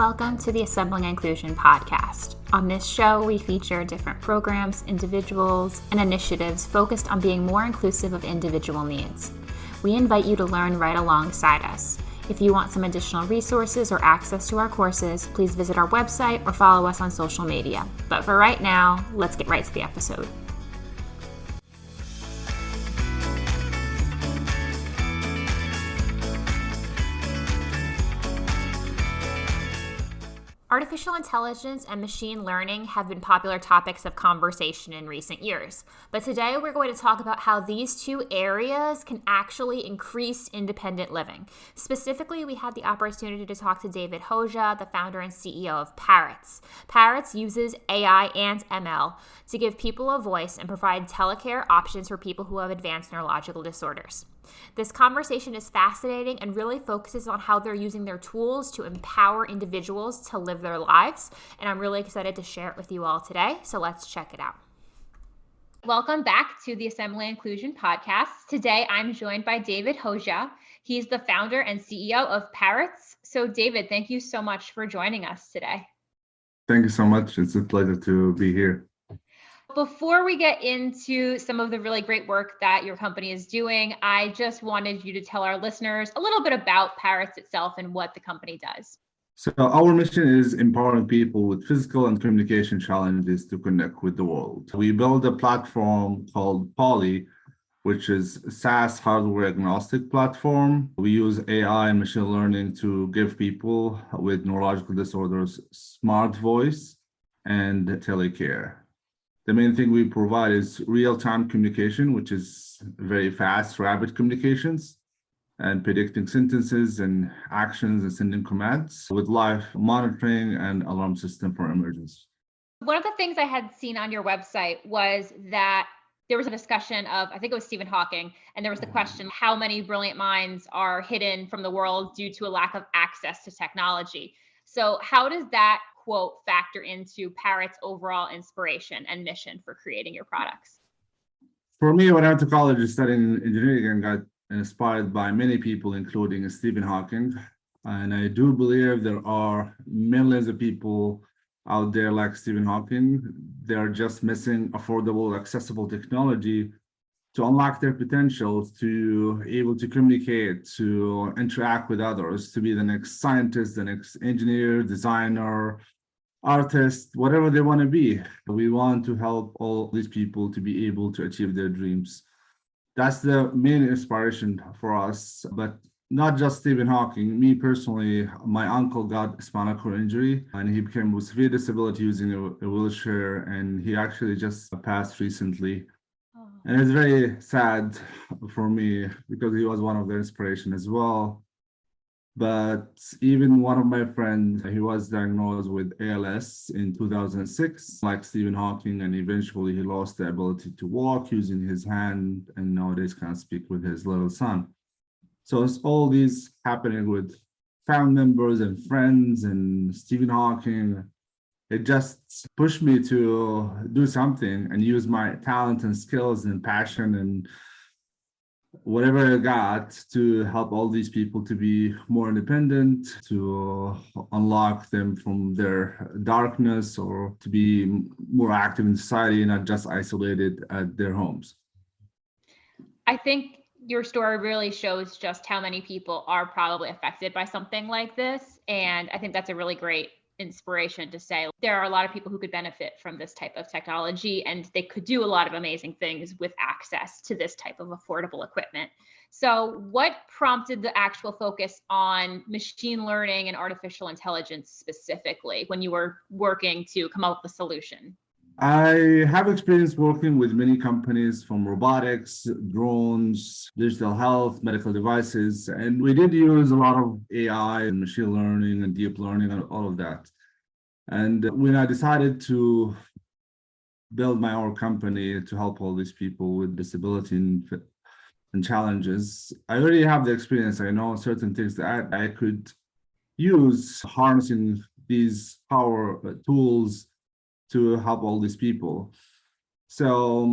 Welcome to the Assembling Inclusion podcast. On this show, we feature different programs, individuals, and initiatives focused on being more inclusive of individual needs. We invite you to learn right alongside us. If you want some additional resources or access to our courses, please visit our website or follow us on social media. But for right now, let's get right to the episode. Artificial intelligence and machine learning have been popular topics of conversation in recent years. But today we're going to talk about how these two areas can actually increase independent living. Specifically, we had the opportunity to talk to David Hojah, the founder and CEO of Parrots. Parrots uses AI and ML to give people a voice and provide telecare options for people who have advanced neurological disorders. This conversation is fascinating and really focuses on how they're using their tools to empower individuals to live their lives. And I'm really excited to share it with you all today. So let's check it out. Welcome back to the Assembly Inclusion podcast. Today, I'm joined by David Hojah. He's the founder and CEO of Parrots. So David, thank you so much for joining us today. Thank you so much. It's a pleasure to be here. Before we get into some of the really great work that your company is doing, I just wanted you to tell our listeners a little bit about Parrots itself and what the company does. So our mission is empowering people with physical and communication challenges to connect with the world. We build a platform called Poly, which is a SaaS hardware agnostic platform. We use AI and machine learning to give people with neurological disorders smart voice and telecare. The main thing we provide is real-time communication, which is very fast, rapid communications, and predicting sentences and actions and sending commands with live monitoring and alarm system for emergencies. One of the things I had seen on your website was that there was a discussion of, I think it was Stephen Hawking, and there was the question, how many brilliant minds are hidden from the world due to a lack of access to technology? So how does that quote factor into Parrots' overall inspiration and mission for creating your products? For me, when I went to college studying engineering and got inspired by many people, including Stephen Hawking, and I do believe there are millions of people out there like Stephen Hawking. They're just missing affordable, accessible technology to unlock their potentials, to able to communicate, to interact with others, to be the next scientist, the next engineer, designer, artist, whatever they want to be. We want to help all these people to be able to achieve their dreams. That's the main inspiration for us, but not just Stephen Hawking. Me personally, my uncle got a spinal cord injury and he became with severe disability using a wheelchair, and he actually just passed recently. And it's very sad for me because he was one of the inspiration as well. But even one of my friends, he was diagnosed with ALS in 2006, like Stephen Hawking, and eventually he lost the ability to walk using his hand, and nowadays can't speak with his little son. So it's all these happening with family members and friends and Stephen Hawking. It just pushed me to do something and use my talent and skills and passion and whatever I got to help all these people to be more independent, to unlock them from their darkness, or to be more active in society, not just isolated at their homes. I think your story really shows just how many people are probably affected by something like this. And I think that's a really great inspiration to say there are a lot of people who could benefit from this type of technology, and they could do a lot of amazing things with access to this type of affordable equipment. So what prompted the actual focus on machine learning and artificial intelligence specifically when you were working to come up with a solution? I have experience working with many companies, from robotics, drones, digital health, medical devices, and we did use a lot of AI and machine learning and deep learning and all of that. And when I decided to build my own company to help all these people with disability and challenges, I already have the experience. I know certain things that I could use harnessing these power tools to help all these people. So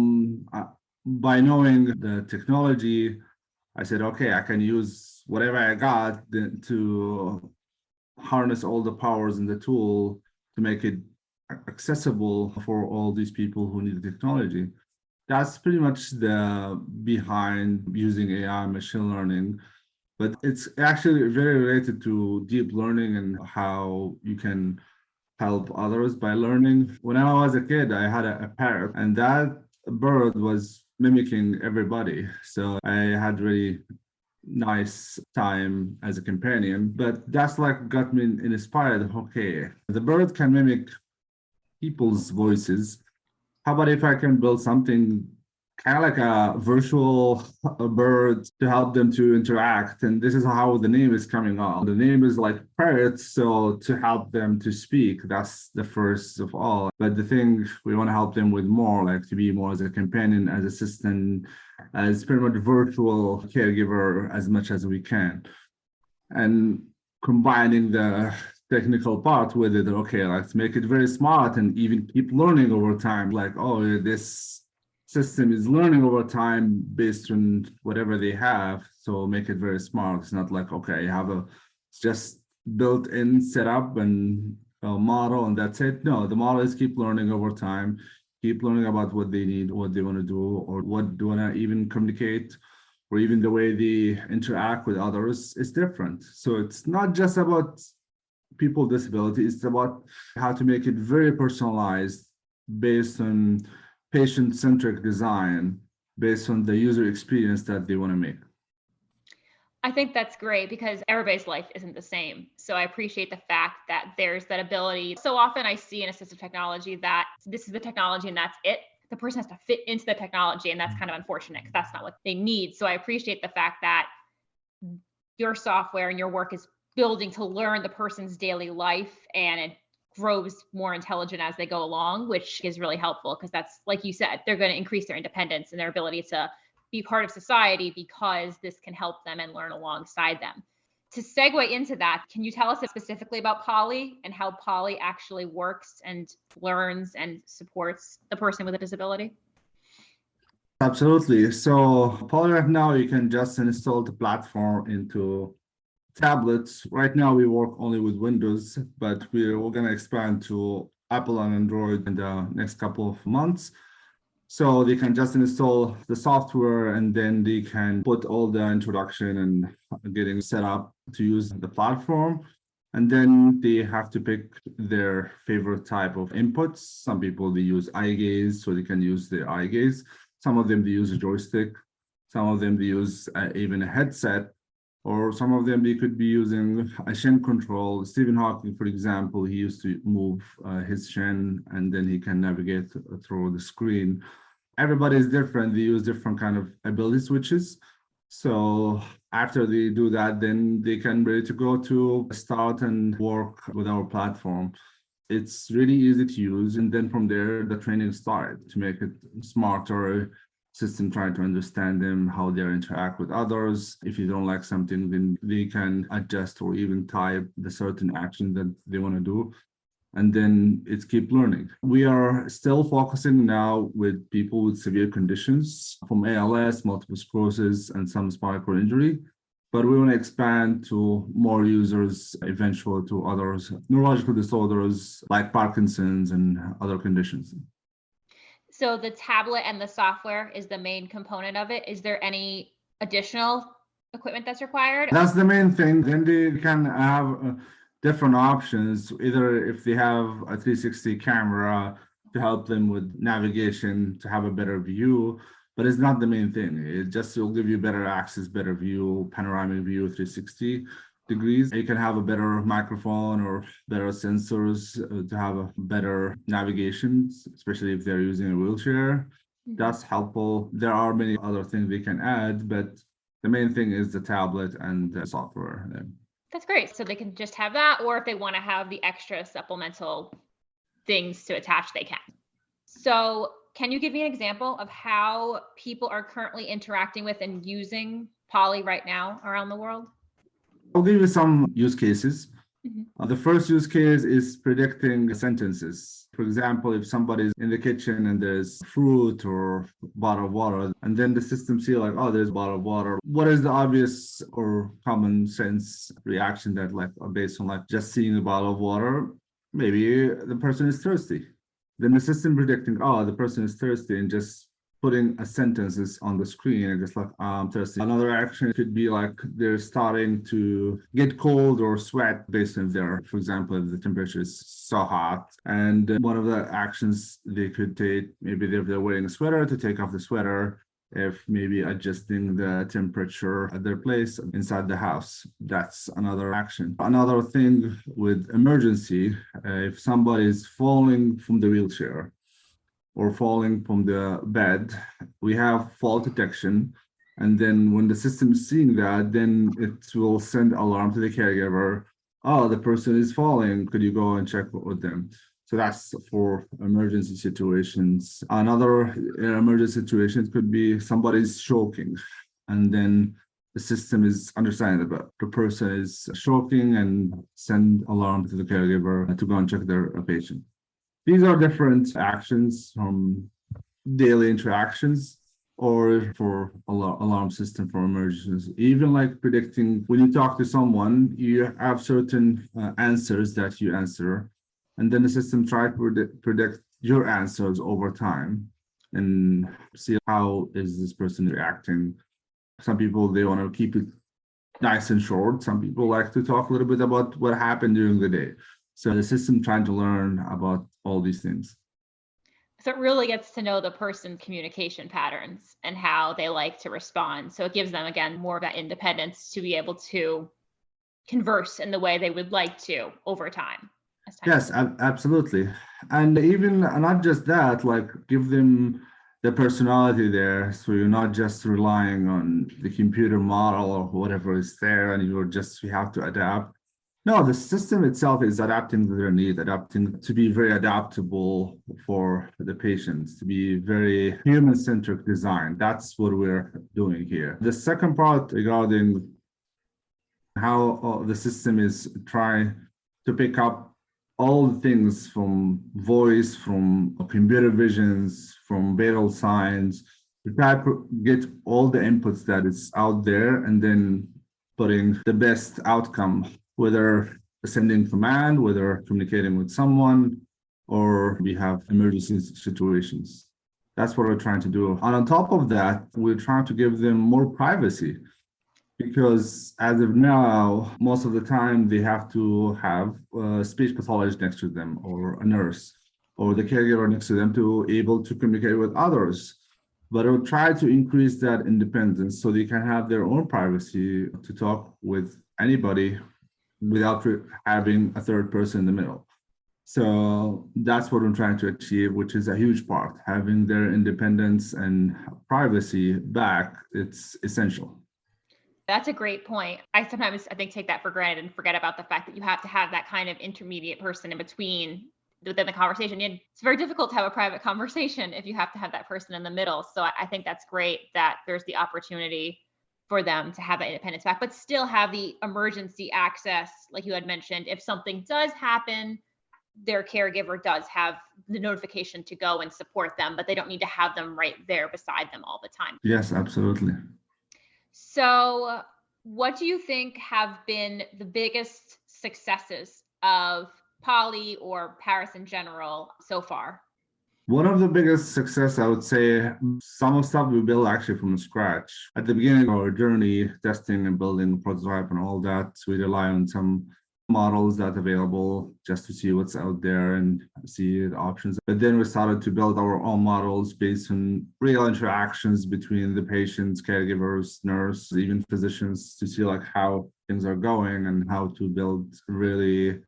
by knowing the technology, I said, okay, I can use whatever I got to harness all the powers in the tool to make it accessible for all these people who need the technology. That's pretty much the behind using AI machine learning, but it's actually very related to deep learning and how you can help others by learning. When I was a kid, I had a parrot, and that bird was mimicking everybody. So I had really nice time as a companion. But that's like got me inspired. Okay, the bird can mimic people's voices. How about if I can build something kind of like a virtual bird to help them to interact? And this is how the name is coming on. The name is like parrots, so to help them to speak, that's the first of all. But the thing we want to help them with more, like to be more as a companion, as assistant, as pretty much virtual caregiver as much as we can. And combining the technical part with it, okay, let's make it very smart and even keep learning over time. Like, oh, this system is learning over time based on whatever they have. So make it very smart. It's not like, okay, you have a just built-in setup and a model and that's it. No, the model is keep learning over time, keep learning about what they need, what they want to do, or what do want to even communicate, or even the way they interact with others is different. So it's not just about people with disabilities, it's about how to make it very personalized based on patient-centric design, based on the user experience that they want to make. I think that's great because everybody's life isn't the same. So I appreciate the fact that there's that ability. So often I see in assistive technology that this is the technology and that's it. The person has to fit into the technology, and that's kind of unfortunate because that's not what they need. So I appreciate the fact that your software and your work is building to learn the person's daily life, and it grows more intelligent as they go along, which is really helpful because that's, like you said, they're going to increase their independence and their ability to be part of society because this can help them and learn alongside them. To segue into that, can you tell us specifically about Polly and how Polly actually works and learns and supports the person with a disability? Absolutely. So Poly right now, you can just install the platform into tablets. Right now, we work only with Windows, but we're going to expand to Apple and Android in the next couple of months. So they can just install the software and then they can put all the introduction and getting set up to use the platform. And then they have to pick their favorite type of inputs. Some people, they use eye gaze, so they can use their eye gaze. Some of them, they use a joystick. Some of them, they use even a headset. Or some of them, they could be using a shin control. Stephen Hawking, for example, he used to move his shin and then he can navigate through the screen. Everybody is different. They use different kind of ability switches. So after they do that, then they can ready to go to start and work with our platform. It's really easy to use. And then from there, the training started to make it smarter system, trying to understand them, how they interact with others. If you don't like something, then they can adjust or even type the certain action that they want to do. And then it's keep learning. We are still focusing now with people with severe conditions from ALS, multiple sclerosis, and some spinal cord injury. But we want to expand to more users, eventually to others, neurological disorders like Parkinson's and other conditions. So the tablet and the software is the main component of it. Is there any additional equipment that's required? That's the main thing. Then they can have different options, either if they have a 360 camera to help them with navigation, to have a better view, but it's not the main thing. It just will give you better access, better view, panoramic view, 360 degrees. You can have a better microphone or better sensors to have a better navigation, especially if they're using a wheelchair. That's helpful. There are many other things they can add, but the main thing is the tablet and the software. That's great. So they can just have that, or if they want to have the extra supplemental things to attach, they can. So can you give me an example of how people are currently interacting with and using Polly right now around the world? I'll give you some use cases. The first use case is predicting sentences. For example, if somebody's in the kitchen and there's fruit or bottle of water, and then the system see like, oh, there's a bottle of water. What is the obvious or common sense reaction that like based on like just seeing a bottle of water? Maybe the person is thirsty. Then the system predicting, oh, the person is thirsty, and just putting a sentences on the screen and just like thirsty. Another action could be like they're starting to get cold or sweat based on their, for example, if the temperature is so hot. And one of the actions they could take, maybe if they're wearing a sweater, to take off the sweater, if maybe adjusting the temperature at their place inside the house. That's another action. Another thing with emergency, if somebody is falling from the wheelchair or falling from the bed, we have fall detection. And then when the system is seeing that, then it will send alarm to the caregiver. Oh, the person is falling. Could you go and check with them? So that's for emergency situations. Another emergency situation could be somebody's choking, and then the system is understanding that the person is choking and send alarm to the caregiver to go and check their patient. These are different actions from daily interactions or for alarm system for emergencies. Even like predicting, when you talk to someone, you have certain answers that you answer, and then the system tries to predict your answers over time and see how is this person reacting. Some people, they want to keep it nice and short. Some people like to talk a little bit about what happened during the day. So the system trying to learn about all these things. So it really gets to know the person's communication patterns and how they like to respond. So it gives them, again, more of that independence to be able to converse in the way they would like to over time. Yes, absolutely. And even not just that, like give them the personality there. So you're not just relying on the computer model or whatever is there, and you have to adapt. No, the system itself is adapting to their need, adapting to be very adaptable for the patients, to be very human-centric design. That's what we're doing here. The second part regarding how the system is trying to pick up all the things from voice, from computer visions, from vital signs, to try to get all the inputs that is out there and then putting the best outcome, whether sending command, whether communicating with someone, or we have emergency situations. That's what we're trying to do. And on top of that, we're trying to give them more privacy, because as of now, most of the time they have to have a speech pathologist next to them, or a nurse, or the caregiver next to them to able to communicate with others. But we'll try to increase that independence so they can have their own privacy to talk with anybody without having a third person in the middle. So that's what I'm trying to achieve, which is a huge part. Having their independence and privacy back, it's essential. That's a great point. I sometimes, I think, take that for granted and forget about the fact that you have to have that kind of intermediate person in between within the conversation. And it's very difficult to have a private conversation if you have to have that person in the middle. So I think that's great that there's the opportunity for them to have that independence back, but still have the emergency access, like you had mentioned. If something does happen, their caregiver does have the notification to go and support them, but they don't need to have them right there beside them all the time. Yes, absolutely. So, what do you think have been the biggest successes of Poly or Paris in general so far? One of the biggest success, I would say, some of stuff we built actually from scratch. At the beginning of our journey, testing and building a prototype and all that, we rely on some models that available just to see what's out there and see the options. But then we started to build our own models based on real interactions between the patients, caregivers, nurse, even physicians, to see like how things are going and how to build really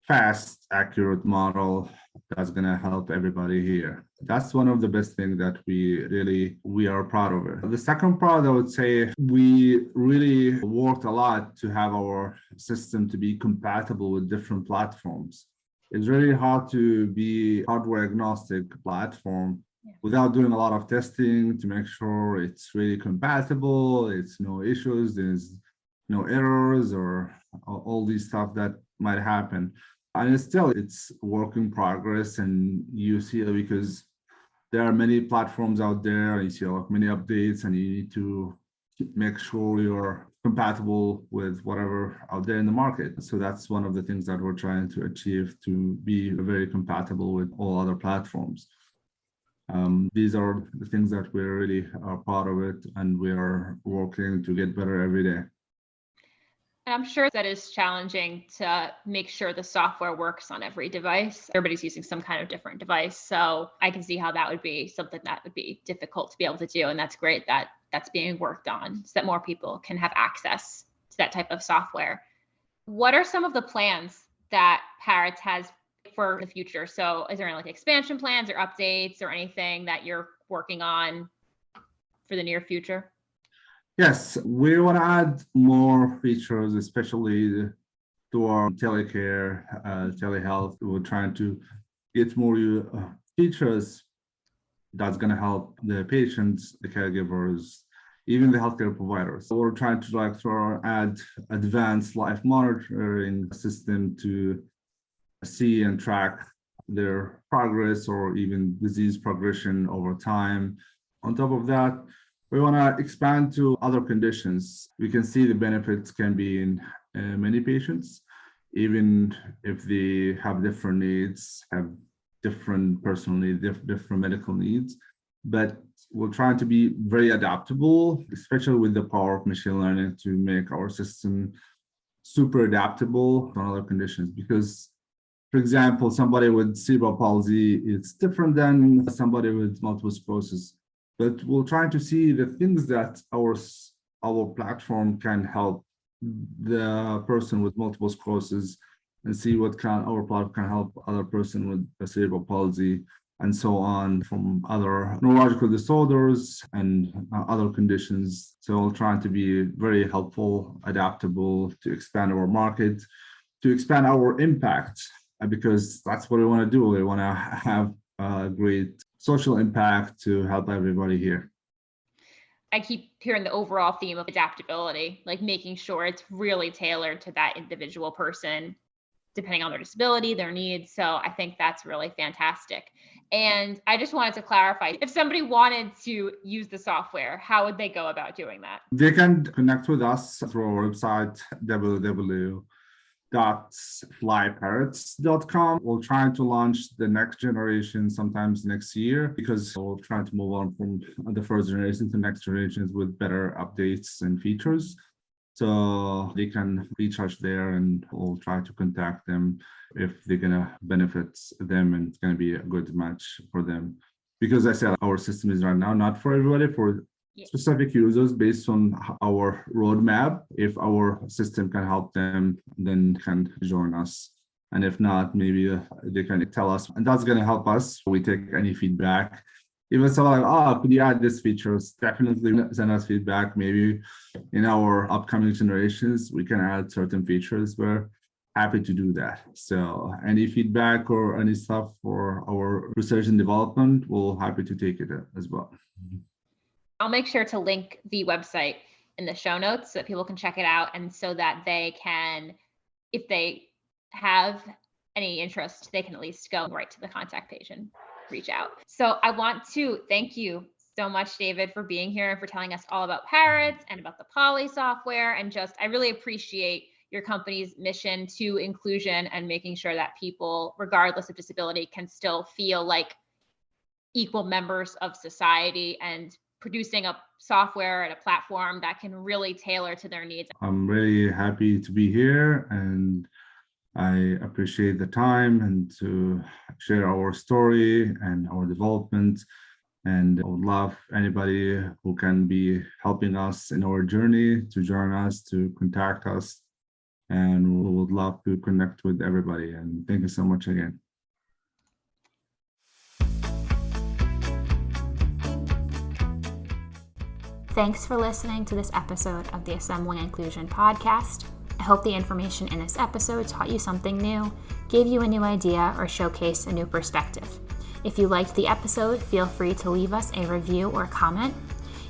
fast, accurate model that's going to help everybody here. That's one of the best things that we are proud of it. The second part, I would say, we really worked a lot to have our system to be compatible with different platforms. It's really hard to be hardware agnostic platform without doing a lot of testing to make sure it's really compatible, it's no issues, there's no errors or all these stuff that might happen. And it's work in progress, and you see it because there are many platforms out there, and you see many updates, and you need to make sure you're compatible with whatever out there in the market. So that's one of the things that we're trying to achieve, to be very compatible with all other platforms. These are the things that we really are part of it, and we are working to get better every day. And I'm sure that is challenging to make sure the software works on every device. Everybody's using some kind of different device. So I can see how that would be something that would be difficult to be able to do. And that's great that that's being worked on so that more people can have access to that type of software. What are some of the plans that Parrots has for the future? So is there any expansion plans or updates or anything that you're working on for the near future? Yes, we want to add more features, especially to our telecare, telehealth. We're trying to get more features that's going to help the patients, the caregivers, even the healthcare providers. So we're trying to add advanced life monitoring system to see and track their progress or even disease progression over time. On top of that, we want to expand to other conditions. We can see the benefits can be in many patients, even if they have different needs, have different personal needs, different medical needs. But we're trying to be very adaptable, especially with the power of machine learning, to make our system super adaptable to other conditions. Because, for example, somebody with cerebral palsy, it's different than somebody with multiple sclerosis. But we're trying to see the things that our platform can help the person with multiple sclerosis, and see what our platform can help other person with cerebral palsy, and so on, from other neurological disorders and other conditions. So we're trying to be very helpful, adaptable, to expand our market, to expand our impact, because that's what we want to do. We want to have a great social impact to help everybody here. I keep hearing the overall theme of adaptability, making sure it's really tailored to that individual person, depending on their disability, their needs. So I think that's really fantastic. And I just wanted to clarify, if somebody wanted to use the software, how would they go about doing that? They can connect with us through our website, www.flyparrots.com. We're trying to launch the next generation sometimes next year, because we're trying to move on from the first generation to next generations with better updates and features. So they can reach us there, and we'll try to contact them if they're going to benefit them and it's going to be a good match for them. Because I said our system is right now not for everybody, for specific users based on our roadmap. If our system can help them, then can join us. And if not, maybe they can tell us, and that's going to help us. We take any feedback. Even someone could you add this feature? Definitely send us feedback. Maybe in our upcoming generations, we can add certain features. We're happy to do that. So any feedback or any stuff for our research and development, we're happy to take it as well. I'll make sure to link the website in the show notes so that people can check it out, and so that they can, if they have any interest, they can at least go right to the contact page and reach out. So I want to thank you so much, David, for being here and for telling us all about Parrots and about the Poly software. And I really appreciate your company's mission to inclusion and making sure that people, regardless of disability, can still feel like equal members of society, and producing a software and a platform that can really tailor to their needs. I'm really happy to be here, and I appreciate the time and to share our story and our development. And I would love anybody who can be helping us in our journey to join us, to contact us. And we would love to connect with everybody. And thank you so much again. Thanks for listening to this episode of the Assembling Inclusion podcast. I hope the information in this episode taught you something new, gave you a new idea, or showcased a new perspective. If you liked the episode, feel free to leave us a review or comment.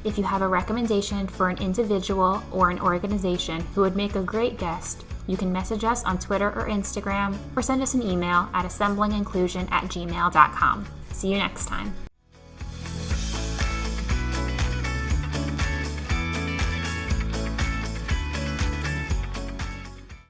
If you have a recommendation for an individual or an organization who would make a great guest, You can message us on Twitter or Instagram, or send us an email at assemblinginclusion@gmail.com. See you next time.